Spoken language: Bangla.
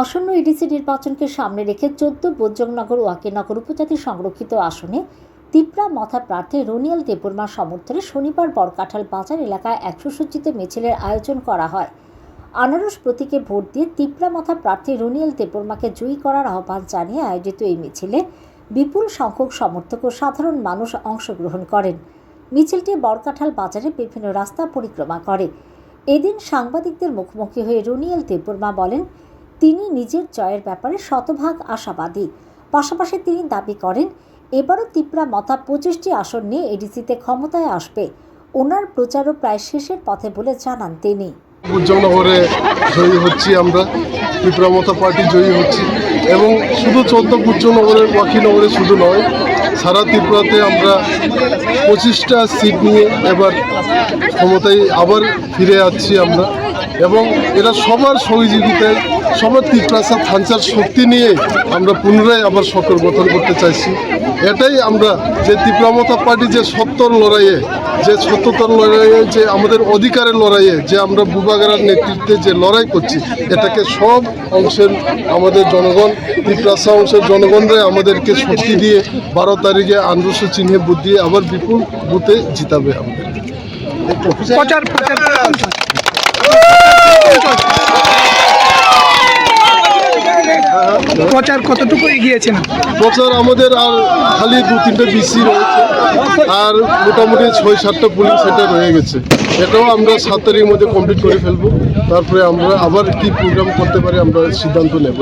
আসন্ন এডিসি নির্বাচনকে সামনে রেখে ১৪ বোজ্জংনগর ওয়াকিনগর উপজাতি সংরক্ষিত আসনে তিপ্রা মথা প্রার্থী রুনিয়াল দেববর্মার সমর্থনে শনিবার বরকাঠাল বাজার এলাকায় এক সুসজ্জিত মিছিলের আয়োজন করা হয়। আনারস প্রতীকে ভোট দিয়ে তিপ্রা মথা প্রার্থী রুনিয়াল দেববর্মাকে জয়ী করার আহ্বান জানিয়ে আয়োজিত এই মিছিলে বিপুল সংখ্যক সমর্থক ও সাধারণ মানুষ অংশগ্রহণ করেন। মিছিলটি বরকাঠাল বাজারে বিভিন্ন রাস্তা পরিক্রমা করে। এদিন সাংবাদিকদের মুখোমুখি হয়ে রুনিয়াল দেববর্মা বলেন, তিনি নিজের জয়ের ব্যাপারে শতভাগ আশাবাদী। পাশাপাশি তিনি দাবি করেন, এবারও তিপ্রা মথা 25টি আসন নিয়ে এডিসিতে ক্ষমতায় আসবে। ওনার প্রচারও প্রায় শেষের পথে বলে জানান তিনি। বোজ্জংনগরে জয়ী হচ্ছি, আমরা তিপ্রা মথা পার্টি জয়ী হচ্ছি এবং শুধু 14 বোজ্জংনগরের ওয়াকিনগরে শুধু নয়, সারা ত্রিপুরাতে আমরা 25টা সিট নিয়ে এবার ক্ষমতায় আবার ফিরে যাচ্ছি আমরা। এবং এরা সবার সহযোগিতায়, সবার ত্রিপ্রাসা থানচার শক্তি নিয়ে আমরা পুনরায় আবার সরকার গঠন করতে চাইছি। এটাই আমরা যে তিপ্রা মথা পার্টি যে সত্যর লড়াইয়ে, যে সত্যতার লড়াইয়ে, যে আমাদের অধিকারের লড়াইয়ে, যে আমরা বুবাগারার নেতৃত্বে যে লড়াই করছি, এটাকে সব অংশের আমাদের জনগণ, ত্রিপ্রাসা অংশের জনগণরাই আমাদেরকে শক্তি দিয়ে 12 তারিখে আনারস চিহ্নে ভোট দিয়ে আবার বিপুল বুথে জিতাবে আমাদের। প্রচার কতটুকু এগিয়েছেন? প্রচার আমাদের আর খালি 2-3টে বিসি রয়েছে, আর মোটামুটি 6-7টা পুলিশ সেটা রয়ে গেছে। এটাও আমরা 7 তারিখের মধ্যে কমপ্লিট করে ফেলবো। তারপরে আমরা আবার কি প্রোগ্রাম করতে পারি আমরা সিদ্ধান্ত নেব।